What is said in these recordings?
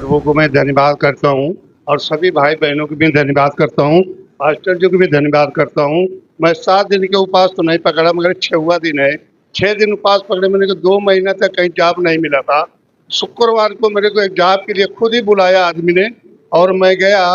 प्रभु को मैं धन्यवाद करता हूँ और सभी भाई बहनों को भी धन्यवाद करता हूँ। पास्टर जी को भी धन्यवाद करता हूँ। मैं 7 दिन के उपवास तो नहीं पकड़ा, मगर 6वां दिन है। 6 दिन उपवास पकड़े, मैंने को 2 महीना तक कहीं जॉब नहीं मिला था। शुक्रवार को मेरे को एक जॉब के लिए खुद ही बुलाया आदमी ने, और मैं गया।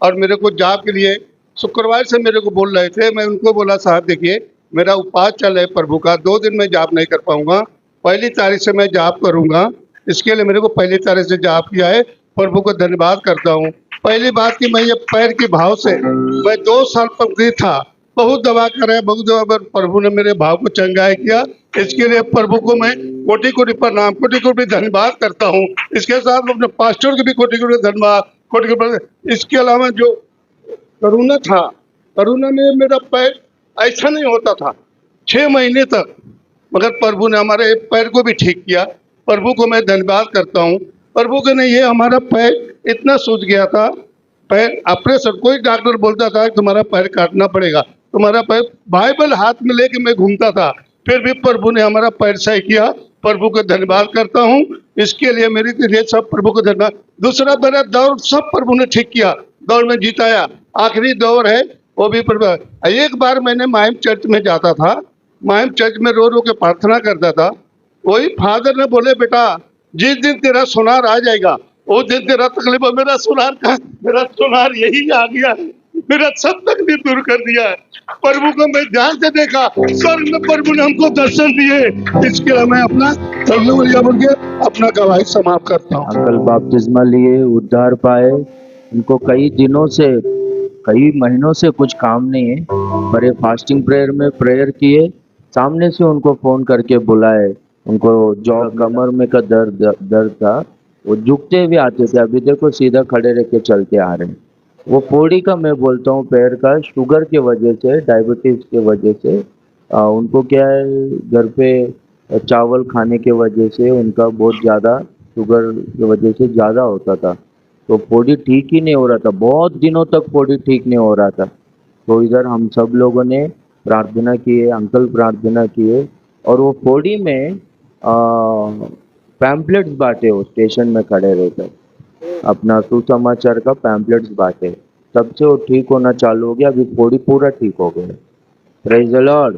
और मेरे को जॉब के लिए शुक्रवार से मेरे को बोल रहे थे। मैं उनको बोला, साहब देखिए, मेरा उपवास चल रहा है प्रभु का, 2 दिन में जॉब नहीं कर पाऊंगा, 1 तारीख से मैं जॉब करूंगा। इसके लिए मेरे को 1 तारीख से जॉब किया है। प्रभु को धन्यवाद करता हूँ। पहली बात कि मैं ये पैर के भाव से मैं 2 साल पकड़ी था, बहुत दवा करे, बहुत दवा, पर प्रभु ने मेरे भाव को चंगाई किया। इसके लिए प्रभु को मैं कोटि कोटि प्रणाम, कोटि कोटि धन्यवाद करता हूँ। इसके साथ अपने पास्टर को भी कोटि कोटि धन्यवाद, कोटि कोटि। इसके अलावा जो करोना था, करोना में मेरा पैर ऐसा नहीं होता था 6 महीने तक, मगर प्रभु ने हमारे पैर को भी ठीक किया। प्रभु को मैं धन्यवाद करता हूँ। प्रभु के ने ये हमारा पैर इतना सूज गया था, पैर ऑपरेशन, कोई डॉक्टर बोलता था कि तुम्हारा पैर काटना पड़ेगा, तुम्हारा पैर, बाइबल हाथ में लेके मैं घूमता था, फिर भी प्रभु ने हमारा पैर सही किया। प्रभु को धन्यवाद करता हूँ। इसके लिए मेरी लिए सब प्रभु को धन्यवाद। दूसरा, मेरा दौड़ सब प्रभु ने ठीक किया, दौड़ में जिताया। आखिरी दौड़ है वो भी प्रभु। एक बार मैंने माइम चर्च में जाता था, माइम चर्च में रो रो के प्रार्थना करता था। वही फादर ने बोले, बेटा जिस दिन तेरा सुनार आ जाएगा उस दिन तेरा तकलीफ, मेरा सुनार का, मेरा सुनार यही आ गया है, मेरा सब तकलीफ दूर कर दिया है। प्रभु को मैं ध्यान से देखा, स्वर्ग में प्रभु ने हमको दर्शन दिए। इसके लिए मैं अपना बोल के अपना गवाही समाप्त करता हूँ। अंकल बपतिस्मा लिए, उद्धार पाए, उनको कई दिनों से, कई महीनों से कुछ काम नहीं है, पर ये फास्टिंग प्रेयर में प्रेयर किए, सामने से उनको फोन करके बुलाए। उनको जॉब कमर में का दर्द था, वो झुकते भी आते थे, अभी देखो सीधा खड़े रह के चलते आ रहे हैं। वो पौड़ी का मैं बोलता हूँ पैर का, शुगर के वजह से, डायबिटीज के वजह से, उनको क्या है, घर पे चावल खाने के वजह से उनका बहुत ज़्यादा शुगर की वजह से ज़्यादा होता था, तो पौड़ी ठीक ही नहीं हो रहा था, बहुत दिनों तक पौड़ी ठीक नहीं हो रहा था। तो इधर हम सब लोगों ने प्रार्थना किए, अंकल प्रार्थना किए, और वो पौड़ी में पैम्पलेट्स बांटे, वो स्टेशन में खड़े रहकर अपना सुसमाचार का पैम्पलेट्स बांटे, तब से वो ठीक होना चालू हो गया। अभी पौड़ी पूरा ठीक हो गया। Praise the Lord.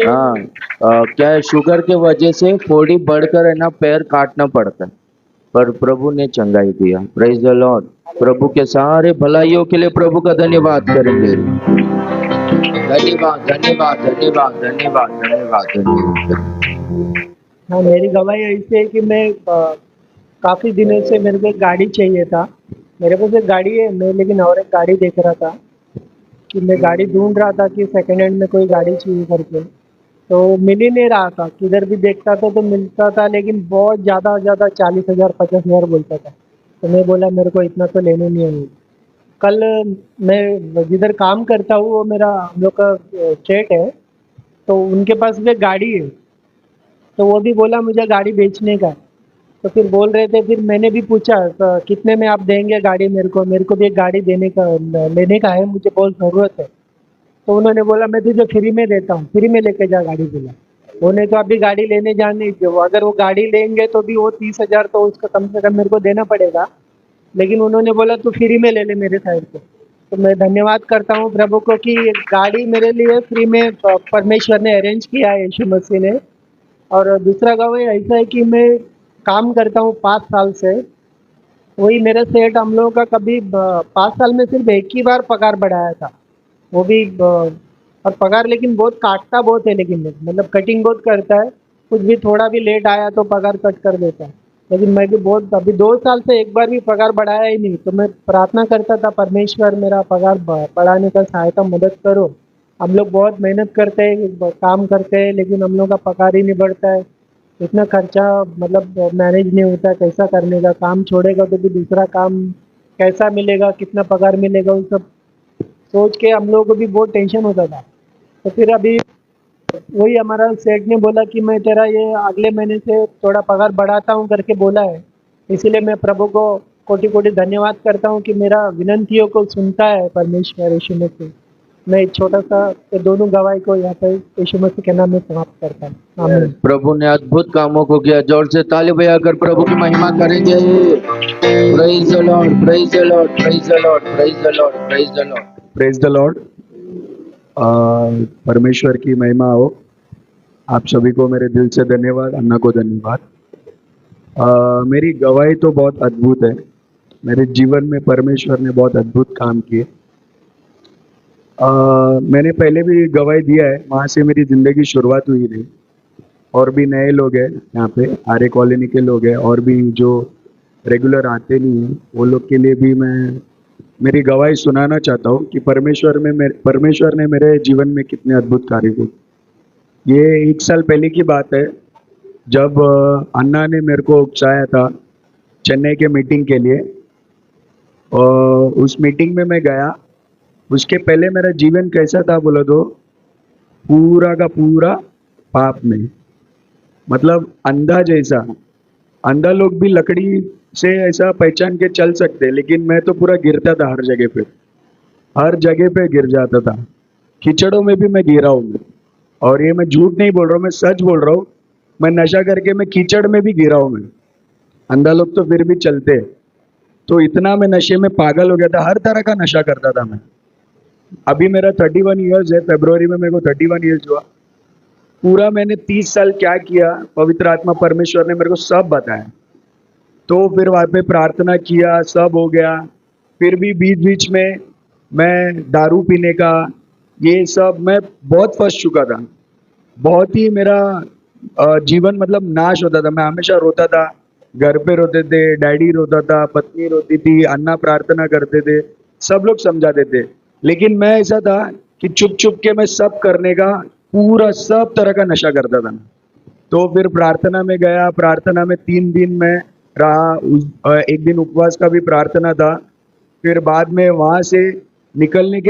हाँ, क्या है, शुगर के वजह से पौड़ी बढ़कर है ना, पैर काटना पड़ता है, पर प्रभु ने चंगाई दिया। Praise the Lord. प्रभु के सारे भलाइयों के लिए प्रभु का धन्यवाद करेंगे। धन्यवाद धन्यवाद धन्यवाद धन्यवाद धन्यवाद धन्यवाद। हाँ, मेरी गवाही ऐसी है कि मैं काफ़ी दिनों से मेरे को एक गाड़ी चाहिए था। मेरे पास एक गाड़ी है, मैं लेकिन और एक गाड़ी देख रहा था कि मैं गाड़ी ढूंढ रहा था कि सेकंड हैंड में कोई गाड़ी चाहिए करके, तो मिल ही नहीं रहा था। किधर भी देखता था तो मिलता था, लेकिन बहुत ज़्यादा 40,000 50,000 बोलता था। तो मैं बोला मेरे को इतना तो लेने नहीं है। कल मैं जिधर काम करता हूँ, वो मेरा, हम लोग का स्टेट है, तो उनके पास भी एक गाड़ी है, तो वो भी बोला मुझे गाड़ी बेचने का है। तो फिर बोल रहे थे, फिर मैंने भी पूछा तो कितने में आप देंगे गाड़ी मेरे को भी एक गाड़ी लेने का है, मुझे बहुत ज़रूरत है। तो उन्होंने बोला मैं तुझे फ्री में देता हूँ, फ्री में लेके जा गाड़ी। बोला उन्हें तो अभी गाड़ी लेने जाने, जो अगर वो गाड़ी लेंगे तो भी वो 30,000 तो उसका कम से कम मेरे को देना पड़ेगा, लेकिन उन्होंने बोला तू फ्री में ले ले मेरे साइड से। तो मैं धन्यवाद करता हूँ प्रभु को कि गाड़ी मेरे लिए फ्री में परमेश्वर ने अरेंज किया है, यीशु मसीह ने। और दूसरा गवाही ऐसा है कि मैं काम करता हूँ 5 साल से, वही मेरे सेठ हम लोगों का कभी 5 साल में सिर्फ एक ही बार पगार बढ़ाया था, वो भी और पगार लेकिन बहुत काटता बहुत है, लेकिन मतलब कटिंग बहुत करता है, कुछ भी थोड़ा भी लेट आया तो पगार कट कर देता है। लेकिन मैं भी बहुत, अभी 2 साल से एक बार भी पगार बढ़ाया ही नहीं। तो मैं प्रार्थना करता था, परमेश्वर मेरा पगार बढ़ाने का सहायता मदद करो। हम लोग बहुत मेहनत करते हैं, काम करते हैं, लेकिन हम लोग का पगार ही नहीं बढ़ता है। इतना खर्चा मतलब मैनेज नहीं होता, कैसा करने का, काम छोड़ेगा तो भी दूसरा काम कैसा मिलेगा, कितना पगार मिलेगा, वो सब सोच के हम लोगों को भी बहुत टेंशन होता था। तो फिर अभी वही हमारा सेठ ने बोला कि मैं तेरा ये अगले महीने से थोड़ा पगार बढ़ाता हूँ करके बोला है। इसीलिए मैं प्रभु को कोटि कोटि धन्यवाद करता हूँ कि मेरा विनंतियों को सुनता है परमेश्वर यीशु मसीह। मैं एक छोटा सा ये दोनों गवाही को यहाँ पे यीशु मसीह के नाम में समाप्त करता हूँ आमीन। प्रभु ने अद्भुत कामों को किया। जोर से ताली बजाकर प्रभु की महिमा करेंगे। Praise the Lord, praise the Lord, praise the Lord, praise the Lord, praise the Lord. Praise the Lord. परमेश्वर की महिमा हो। आप सभी को मेरे दिल से धन्यवाद, अन्ना को धन्यवाद। मेरी गवाही तो बहुत अद्भुत है। मेरे जीवन में परमेश्वर ने बहुत अद्भुत काम किए। मैंने पहले भी गवाही दिया है, वहाँ से मेरी ज़िंदगी शुरुआत हुई थी। और भी नए लोग हैं यहाँ पे, आर्य कॉलोनी के लोग हैं, और भी जो रेगुलर आते नहीं हैं, वो लोग के लिए भी मैं मेरी गवाही सुनाना चाहता हूँ कि परमेश्वर ने मेरे जीवन में कितने अद्भुत कार्य किए। ये 1 साल पहले की बात है, जब अन्ना ने मेरे को उकसाया था चेन्नई के मीटिंग के लिए। और उस मीटिंग में मैं गया। उसके पहले मेरा जीवन कैसा था बोला तो पूरा का पूरा पाप में, मतलब अंधा जैसा। अंधा लोग भी लकड़ी से ऐसा पहचान के चल सकते, लेकिन मैं तो पूरा गिरता था हर जगह पे गिर जाता था। कीचड़ों में भी मैं गिरा हूँ मैं। और ये मैं झूठ नहीं बोल रहा हूँ, मैं सच बोल रहा हूँ। मैं नशा करके मैं कीचड़ में भी गिरा हूँ मैं। अंधा लोग तो फिर भी चलते हैं। तो इतना मैं नशे में पागल हो गया था, हर तरह का नशा करता था मैं। अभी मेरा 31 ईयर्स है, फरवरी में मेरे को 31 ईयर्स हुआ। पूरा मैंने 30 साल क्या किया, पवित्र आत्मा परमेश्वर ने मेरे को सब बताया। तो फिर वहाँ पे प्रार्थना किया, सब हो गया। फिर भी बीच बीच में मैं दारू पीने का ये सब मैं बहुत फंस चुका था। बहुत ही मेरा जीवन मतलब नाश होता था। मैं हमेशा रोता था, घर पे रोते थे, डैडी रोता था, पत्नी रोती थी, अन्ना प्रार्थना करते थे, सब लोग समझाते थे। लेकिन मैं ऐसा था कि चुप चुप के मैं सब करने का पूरा सब तरह का नशा करता था। तो फिर प्रार्थना में गया। प्रार्थना में 3 दिन में रहा। एक दिन उपवास का भी प्रार्थना था। फिर बाद में वहाँ से निकलने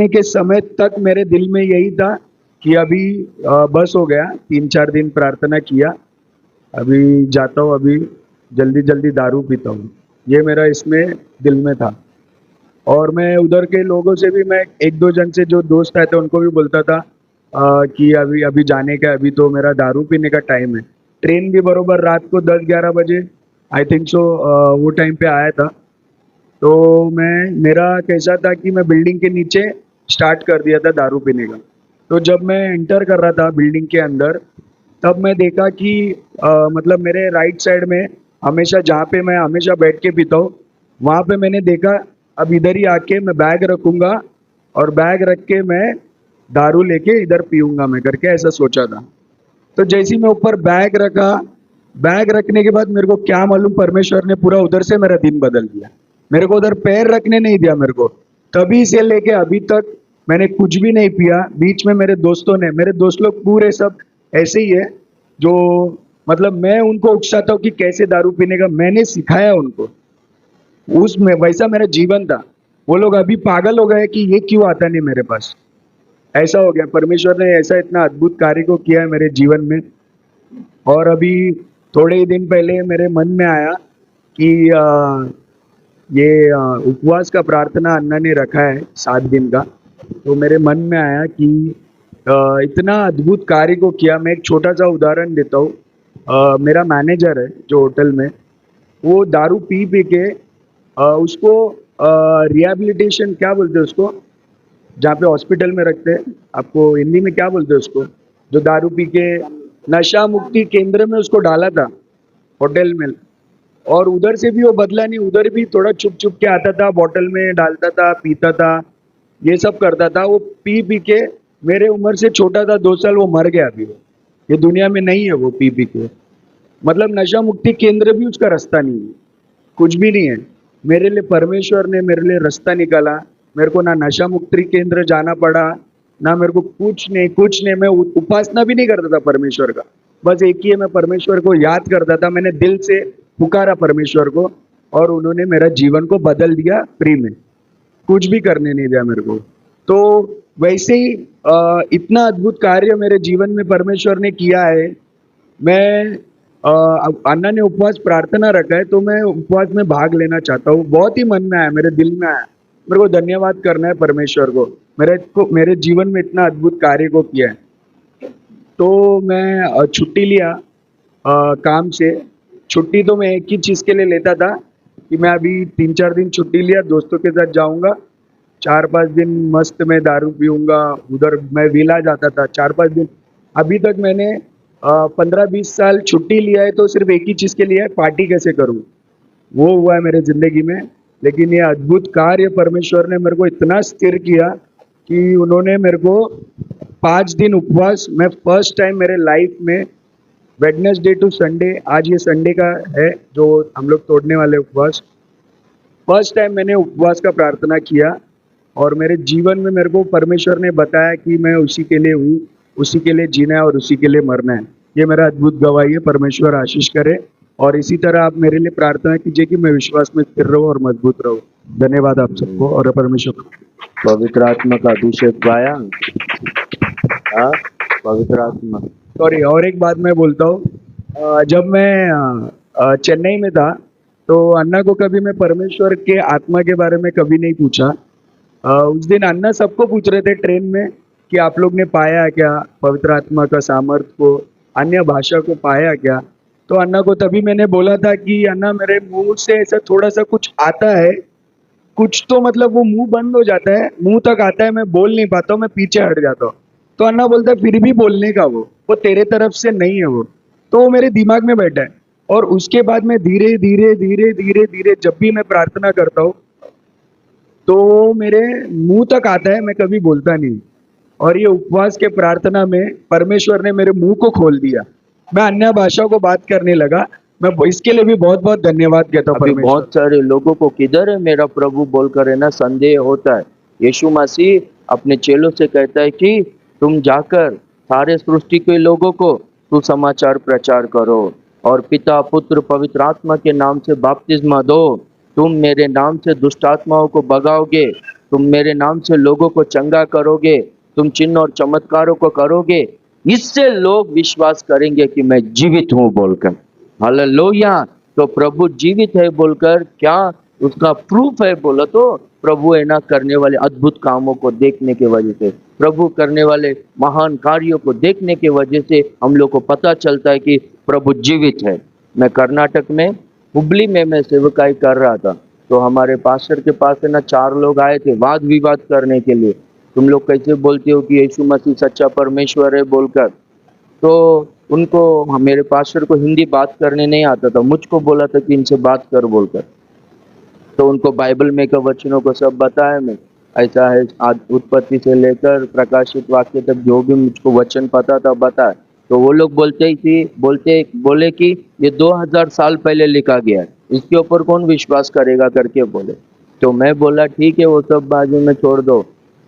के समय तक मेरे दिल में यही था कि अभी बस हो गया। 3-4 दिन प्रार्थना किया, अभी जाता हूँ, अभी जल्दी जल्दी दारू पीता हूँ। ये मेरा इसमें दिल में था। और मैं उधर के लोगों से भी, मैं 1-2 जन से जो दोस्त आए थे उनको भी बोलता था कि अभी अभी जाने का, अभी तो मेरा दारू पीने का टाइम है। ट्रेन भी बरोबर रात को 10-11 बजे आई थिंक सो वो टाइम पे आया था। तो मेरा कैसा था कि मैं बिल्डिंग के नीचे स्टार्ट कर दिया था दारू पीने का। तो जब मैं एंटर कर रहा था बिल्डिंग के अंदर, तब मैं देखा कि मतलब मेरे राइट साइड में हमेशा, जहाँ पे मैं हमेशा बैठ के पीता हूँ, वहाँ पे मैंने देखा अब इधर ही आके मैं बैग रखूँगा और बैग रख के मैं दारू लेके इधर पीऊँगा मैं करके ऐसा सोचा था। तो जैसे ही मैं ऊपर बैग रखा, बैग रखने के बाद मेरे को क्या मालूम परमेश्वर ने पूरा उधर से मेरा दिन बदल दिया। मेरे को उधर पैर रखने नहीं दिया मेरे को। तभी से लेके अभी तक मैंने कुछ भी नहीं पिया। बीच में मेरे दोस्त लोग पूरे सब ऐसे ही है, जो मतलब मैं उनको उकसाता हूँ कि कैसे दारू पीने का, मैंने सिखाया उनको। उसमें वैसा मेरा जीवन था। वो लोग अभी पागल हो गए कि ये क्यों आता नहीं मेरे पास। ऐसा हो गया, परमेश्वर ने ऐसा इतना अद्भुत कार्य को किया है मेरे जीवन में। और अभी थोड़े ही दिन पहले मेरे मन में आया कि ये उपवास का प्रार्थना अन्ना ने रखा है 7 दिन का। तो मेरे मन में आया कि इतना अद्भुत कार्य को किया। मैं एक छोटा सा उदाहरण देता हूँ। मेरा मैनेजर है जो होटल में, वो दारू पी पी के उसको रिहैबिलिटेशन क्या बोलते हैं उसको, जहाँ पे हॉस्पिटल में रखते हैं, आपको हिंदी में क्या बोलते हैं उसको, जो दारू पी के नशा मुक्ति केंद्र में उसको डाला था होटल में। और उधर से भी वो बदला नहीं, उधर भी थोड़ा छुप छुप के आता था, बॉटल में डालता था, पीता था, ये सब करता था। वो पी पी के, मेरे उम्र से छोटा था 2 साल, वो मर गया। अभी वो ये दुनिया में नहीं है। वो पी पी के मतलब नशा मुक्ति केंद्र भी उसका रास्ता नहीं है, कुछ भी नहीं है। मेरे लिए परमेश्वर ने मेरे लिए रास्ता निकाला। मेरे को ना नशा मुक्ति केंद्र जाना पड़ा, ना मेरे को कुछ नहीं। मैं उपासना भी नहीं करता था परमेश्वर का। बस एक ही है, मैं परमेश्वर को याद करता था। मैंने दिल से पुकारा परमेश्वर को और उन्होंने मेरा जीवन को बदल दिया फ्री में, कुछ भी करने नहीं दिया मेरे को। तो वैसे ही इतना अद्भुत कार्य मेरे जीवन में परमेश्वर ने किया है। मैं अन्ना ने उपवास प्रार्थना रखा है, तो मैं उपवास में भाग लेना चाहता हूँ। बहुत ही मन में आया, मेरे दिल में आया मेरे को धन्यवाद करना है परमेश्वर को, मेरे जीवन में इतना अद्भुत कार्य को किया है। तो मैं छुट्टी लिया काम से। छुट्टी तो मैं एक ही चीज़ के लिए लेता था कि मैं अभी 3-4 दिन छुट्टी लिया, दोस्तों के साथ जाऊंगा, 4-5 दिन मस्त मैं दारू पीऊंगा, उधर मैं विला जाता था 4-5 दिन। अभी तक मैंने 15-20 साल छुट्टी लिया है तो सिर्फ एक ही चीज़ के लिए है, पार्टी कैसे करूं, वो हुआ है मेरे ज़िंदगी में। लेकिन ये अद्भुत कार्य परमेश्वर ने मेरे को इतना स्थिर किया कि उन्होंने मेरे को 5 दिन उपवास, मैं फर्स्ट टाइम मेरे लाइफ में वेडनेसडे टू संडे, आज ये संडे का है जो हम लोग तोड़ने वाले उपवास, फर्स्ट टाइम मैंने उपवास का प्रार्थना किया। और मेरे जीवन में मेरे को परमेश्वर ने बताया कि मैं उसी के लिए हूँ, उसी के लिए जीना है और उसी के लिए मरना है। ये मेरा अद्भुत गवाही है, परमेश्वर आशीष करे। और इसी तरह आप मेरे लिए प्रार्थना कीजिए कि मैं विश्वास में स्थिर रहूं और मजबूत रहूं। धन्यवाद आप सबको और परमेश्वर को। पवित्र आत्मा का अभिषेक पाया। हाँ, पवित्र आत्मा। सॉरी, और एक बात मैं बोलता हूँ, जब मैं चेन्नई में था तो अन्ना को कभी मैं परमेश्वर के आत्मा के बारे में कभी नहीं पूछा। उस दिन अन्ना सबको पूछ रहे थे ट्रेन में कि आप लोग ने पाया क्या पवित्र आत्मा का सामर्थ को, अन्य भाषा को पाया क्या। तो अन्ना को तभी मैंने बोला था कि अन्ना मेरे मुंह से ऐसा थोड़ा सा कुछ आता है, कुछ तो मतलब वो मुंह बंद हो जाता है, मुंह तक आता है, मैं बोल नहीं पाता हूँ, मैं पीछे हट जाता हूँ। तो अन्ना बोलता है फिर भी बोलने का वो तेरे तरफ से नहीं है वो। तो वो मेरे दिमाग में बैठा है। और उसके बाद मैं धीरे धीरे धीरे धीरे धीरे जब भी मैं प्रार्थना करता हूँ तो मेरे मुंह तक आता है, मैं कभी बोलता नहीं। और ये उपवास के प्रार्थना में परमेश्वर ने मेरे मुंह को खोल दिया, मैं अन्य भाषाओं को बात करने लगा। मैं इसके लिए भी बहुत बहुत धन्यवाद कहता हूँ अभी परमेश्वर। बहुत सारे लोगों को किधर है मेरा प्रभु बोलकर है ना संदेह होता है। यीशु मसीह अपने चेलों से कहता है कि तुम जाकर सारे सृष्टि के लोगों को सुसमाचार प्रचार करो और पिता पुत्र पवित्र आत्मा के नाम से बपतिस्मा दो। तुम मेरे नाम से दुष्ट आत्माओं को भगाओगे, तुम मेरे नाम से लोगों को चंगा करोगे, तुम चिन्ह और चमत्कारों को करोगे, इससे लोग विश्वास करेंगे कि मैं जीवित हूँ बोलकर। हालेलुया। तो प्रभु जीवित है बोलकर क्या उसका प्रूफ है बोला तो प्रभु है ना करने वाले अद्भुत कामों को देखने के वजह से, प्रभु करने वाले महान कार्यों को देखने के वजह से हम लोग को पता चलता है कि प्रभु जीवित है। मैं कर्नाटक में हुबली में मैं सेवकाई कर रहा था तो हमारे पास्टर के पास है ना 4 लोग आए थे वाद विवाद करने के लिए। तुम लोग कैसे बोलते हो कि यीशु मसीह सच्चा परमेश्वर है बोलकर। तो उनको, मेरे पास्टर को हिंदी बात करने नहीं आता था, मुझको बोला था कि इनसे बात कर बोलकर। तो उनको बाइबल में के वचनों को सब बताया मैं, ऐसा है उत्पत्ति से लेकर प्रकाशित वाक्य तक जो भी मुझको वचन पता था बताया। तो वो लोग बोले कि ये 2000 साल पहले लिखा गया है, इसके ऊपर कौन विश्वास करेगा करके बोले। तो मैं बोला ठीक है वो सब बाजू में छोड़ दो,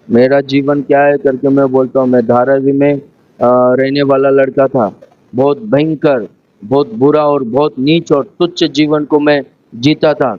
मेरा जीवन क्या है करके मैं बोलता हूँ। मैं धारावी में रहने वाला लड़का था, बहुत भयंकर, बहुत बुरा और बहुत नीच और तुच्छ जीवन को मैं जीता था,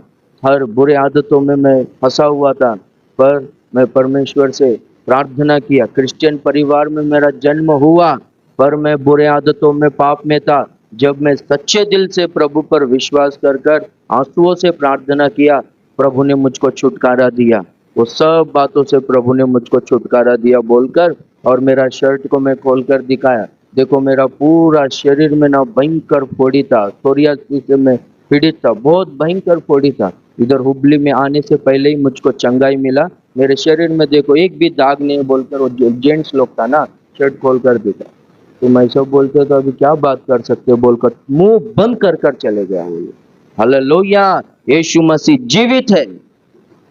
हर बुरे आदतों में मैं फंसा हुआ था। पर मैं परमेश्वर से प्रार्थना किया, क्रिश्चियन परिवार में मेरा जन्म हुआ पर मैं बुरे आदतों में पाप में था। जब मैं सच्चे दिल से प्रभु पर विश्वास कर आंसुओं से प्रार्थना किया, प्रभु ने मुझको छुटकारा दिया, वो सब बातों से प्रभु ने मुझको छुटकारा दिया बोलकर। और मेरा शर्ट को मैं खोलकर दिखाया, देखो मेरा पूरा शरीर में ना भयंकर फोड़ी था, सोरियासिस से मैं पीड़ित था, बहुत भयंकर फोड़ी था। इधर हुबली में आने से पहले ही मुझको चंगाई मिला, मेरे शरीर में देखो एक भी दाग नहीं बोलकर वो जेंट्स लोग था ना शर्ट खोल कर दिखा। तो मैं सब बोलते तो अभी क्या बात कर सकते हो बोलकर मुंह बंद कर चले गया। हालेलुया, यीशु मसीह जीवित है,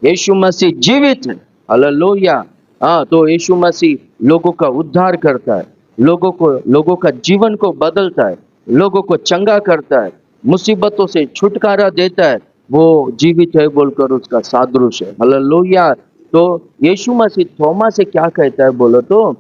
यीशु मसीह जीवित है। हालेलुया। हाँ, तो यीशु मसीह लोगों का उद्धार करता है, लोगों का जीवन को बदलता है, लोगों को चंगा करता है, मुसीबतों से छुटकारा देता है, वो जीवित है बोलकर उसका सादृश्य है। हालेलुया। तो यीशु मसीह थोमा से क्या कहता है बोलो तो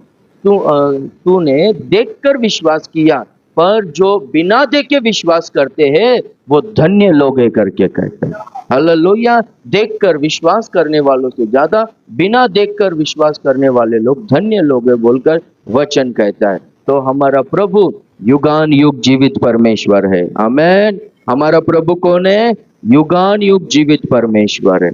तूने देखकर विश्वास किया, पर जो बिना देखे विश्वास करते हैं वो धन्य लोग है करके कहते हैं। हालेलुया। देखकर विश्वास करने वालों से ज्यादा बिना देखकर विश्वास करने वाले लोग धन्य लोग है बोलकर वचन कहता है। तो हमारा प्रभु युगान युग जीवित परमेश्वर है। आमेन। हमारा प्रभु कौन है? युगान युग जीवित परमेश्वर है।